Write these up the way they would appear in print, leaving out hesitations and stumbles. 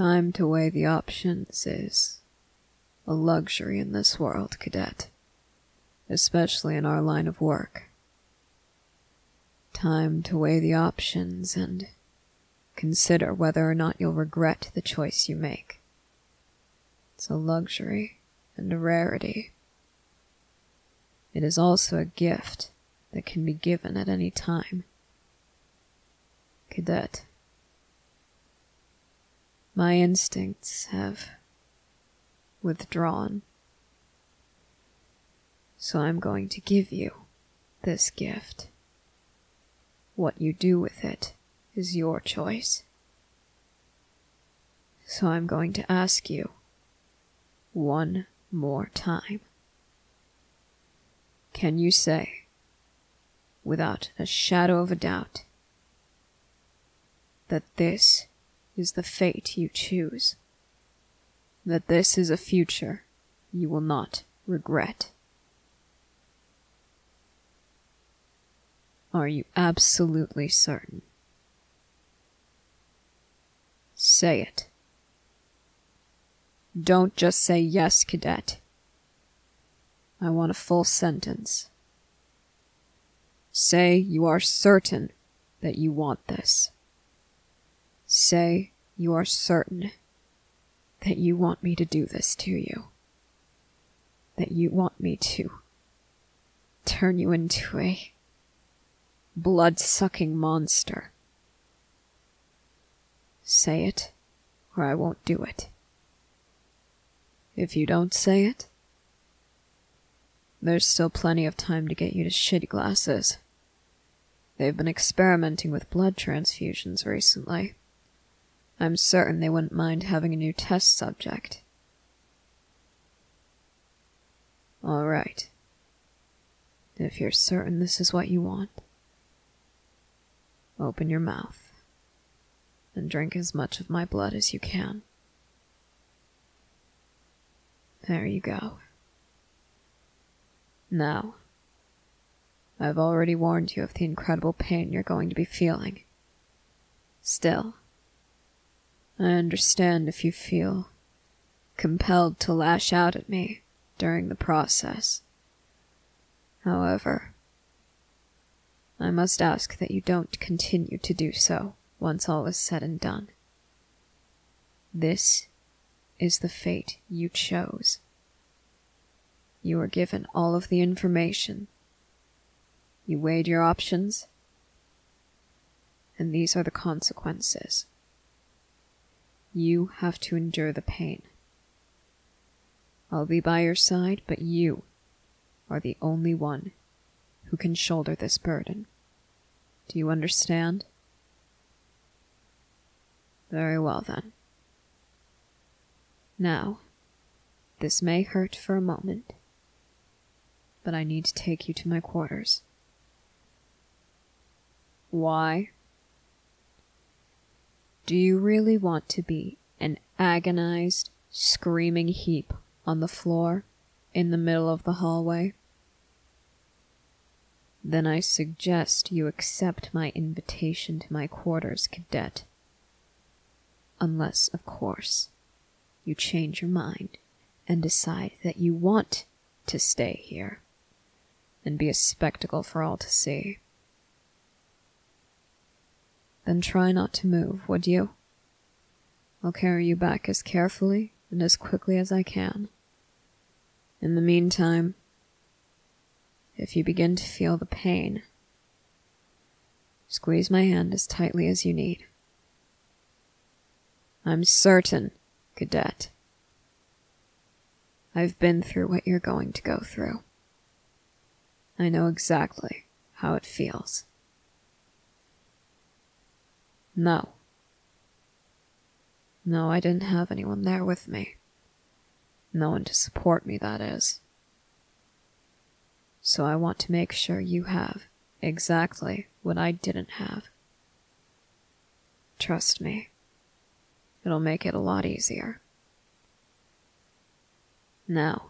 Time to weigh the options is a luxury in this world, cadet, especially in our line of work. Time to weigh the options and consider whether or not you'll regret the choice you make. It's a luxury and a rarity. It is also a gift that can be given at any time. Cadet, my instincts have withdrawn, so I'm going to give you this gift. What you do with it is your choice. So I'm going to ask you one more time. Can you say, without a shadow of a doubt, that this is the fate you choose? That this is a future you will not regret? Are you absolutely certain? Say it. Don't just say yes, cadet. I want a full sentence. Say you are certain that you want this. Say you are certain that you want me to do this to you. That you want me to turn you into a blood-sucking monster. Say it, or I won't do it. If you don't say it, there's still plenty of time to get you to shitty glasses. They've been experimenting with blood transfusions recently. I'm certain they wouldn't mind having a new test subject. All right. If you're certain this is what you want, open your mouth and drink as much of my blood as you can. There you go. Now, I've already warned you of the incredible pain you're going to be feeling. Still, I understand if you feel compelled to lash out at me during the process. However, I must ask that you don't continue to do so once all is said and done. This is the fate you chose. You were given all of the information. You weighed your options, and these are the consequences. You have to endure the pain. I'll be by your side, but you are the only one who can shoulder this burden. Do you understand? Very well, then. Now, this may hurt for a moment, but I need to take you to my quarters. Why? Do you really want to be an agonized, screaming heap on the floor in the middle of the hallway? Then I suggest you accept my invitation to my quarters, cadet. Unless, of course, you change your mind and decide that you want to stay here and be a spectacle for all to see. Then try not to move, would you? I'll carry you back as carefully and as quickly as I can. In the meantime, if you begin to feel the pain, squeeze my hand as tightly as you need. I'm certain, cadet. I've been through what you're going to go through. I know exactly how it feels. No. No, I didn't have anyone there with me. No one to support me, that is. So I want to make sure you have exactly what I didn't have. Trust me. It'll make it a lot easier. Now,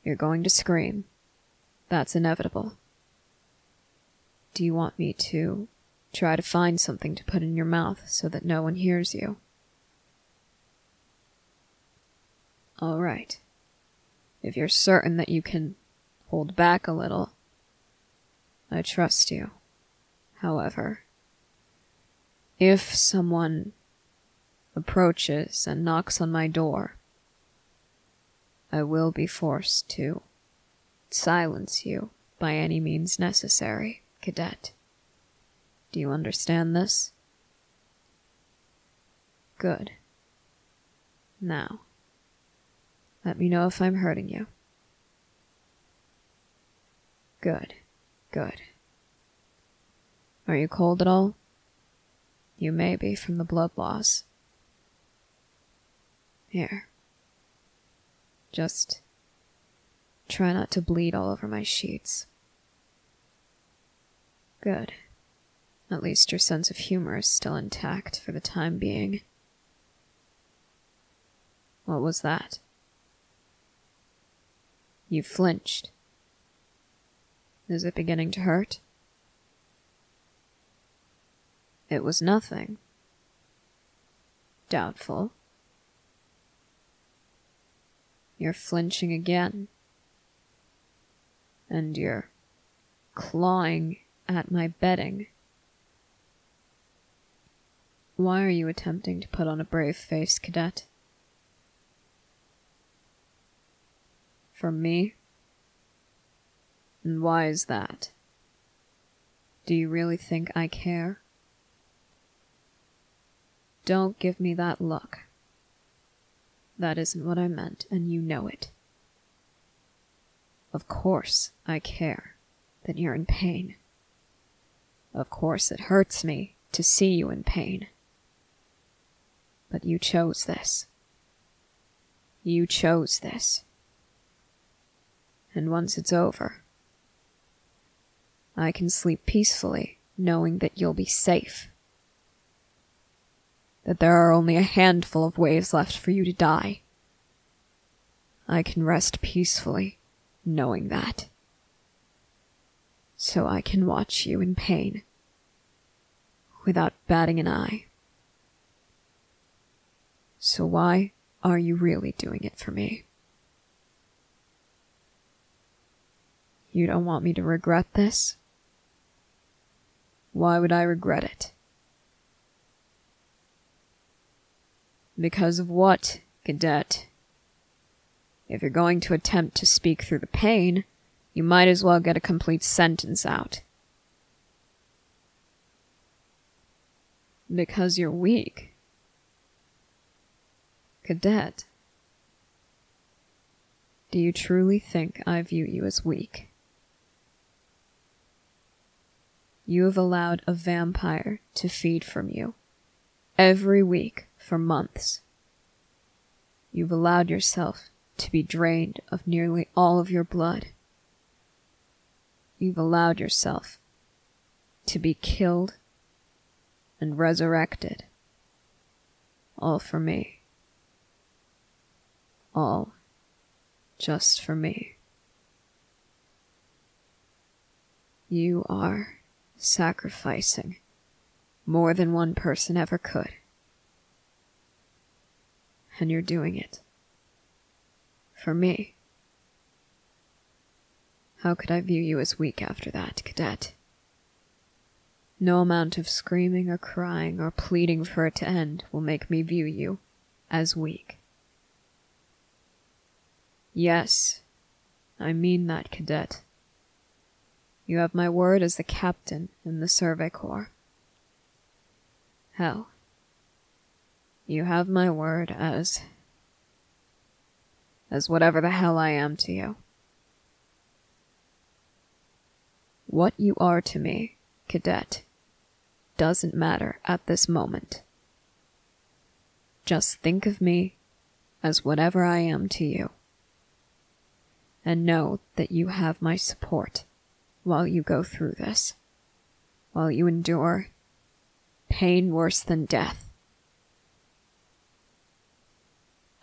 you're going to scream. That's inevitable. Do you want me to try to find something to put in your mouth so that no one hears you? All right. If you're certain that you can hold back a little, I trust you. However, if someone approaches and knocks on my door, I will be forced to silence you by any means necessary, Cadet. Do you understand this? Good. Now, let me know if I'm hurting you. Good, good. Are you cold at all? You may be from the blood loss. Here. Just try not to bleed all over my sheets. Good. At least your sense of humor is still intact for the time being. What was that? You flinched. Is it beginning to hurt? It was nothing. Doubtful. You're flinching again. And you're clawing at my bedding. Why are you attempting to put on a brave face, Cadet? For me? And why is that? Do you really think I care? Don't give me that look. That isn't what I meant, and you know it. Of course I care that you're in pain. Of course it hurts me to see you in pain. But you chose this. You chose this. And once it's over, I can sleep peacefully knowing that you'll be safe. That there are only a handful of ways left for you to die. I can rest peacefully knowing that. So I can watch you in pain without batting an eye. So why are you really doing it for me? You don't want me to regret this? Why would I regret it? Because of what, Cadet? If you're going to attempt to speak through the pain, you might as well get a complete sentence out. Because you're weak. Cadet, do you truly think I view you as weak? You have allowed a vampire to feed from you every week for months. You've allowed yourself to be drained of nearly all of your blood. You've allowed yourself to be killed and resurrected. All for me. All just for me. You are sacrificing more than one person ever could. And you're doing it for me. How could I view you as weak after that, Cadet? No amount of screaming or crying or pleading for it to end will make me view you as weak. Yes, I mean that, Cadet. You have my word as the captain in the Survey Corps. Hell, you have my word as whatever the hell I am to you. What you are to me, Cadet, doesn't matter at this moment. Just think of me as whatever I am to you. And know that you have my support while you go through this, while you endure pain worse than death.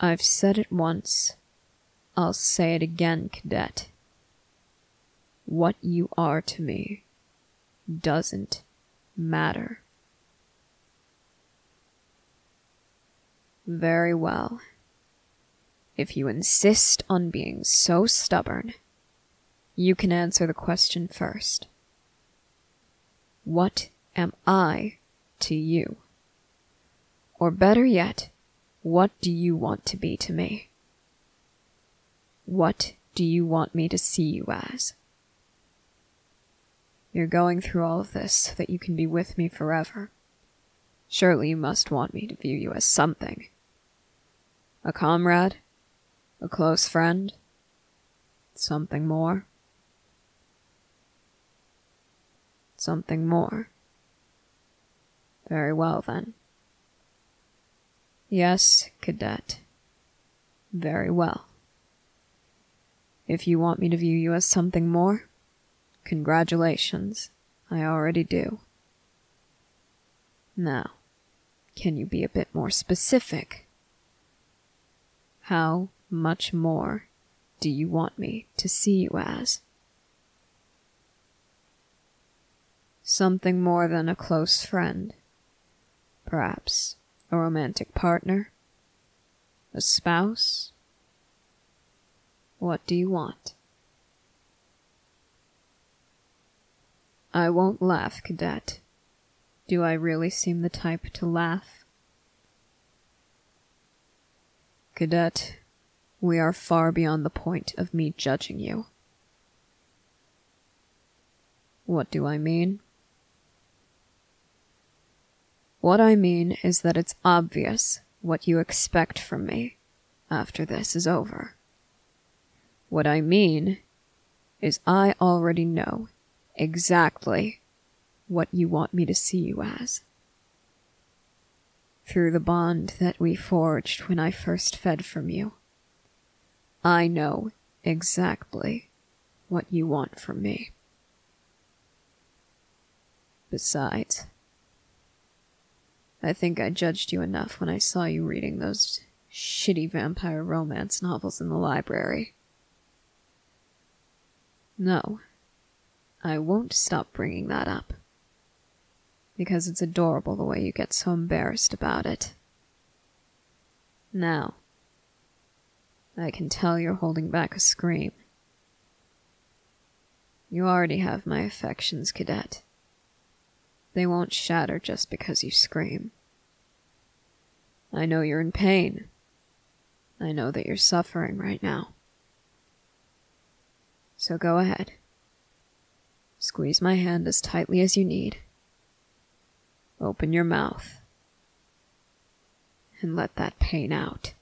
I've said it once, I'll say it again, Cadet. What you are to me doesn't matter. Very well. If you insist on being so stubborn, you can answer the question first. What am I to you? Or better yet, what do you want to be to me? What do you want me to see you as? You're going through all of this so that you can be with me forever. Surely you must want me to view you as something. A comrade? A close friend? Something more? Something more. Very well, then. Yes, cadet. Very well. If you want me to view you as something more, congratulations, I already do. Now, can you be a bit more specific? How much more do you want me to see you as? Something more than a close friend. Perhaps a romantic partner? A spouse? What do you want? I won't laugh, cadet. Do I really seem the type to laugh? Cadet, we are far beyond the point of me judging you. What do I mean? What I mean is that it's obvious what you expect from me after this is over. What I mean is I already know exactly what you want me to see you as. Through the bond that we forged when I first fed from you, I know exactly what you want from me. Besides, I think I judged you enough when I saw you reading those shitty vampire romance novels in the library. No, I won't stop bringing that up, because it's adorable the way you get so embarrassed about it. Now, I can tell you're holding back a scream. You already have my affections, cadet. They won't shatter just because you scream. I know you're in pain. I know that you're suffering right now. So go ahead. Squeeze my hand as tightly as you need. Open your mouth. And let that pain out.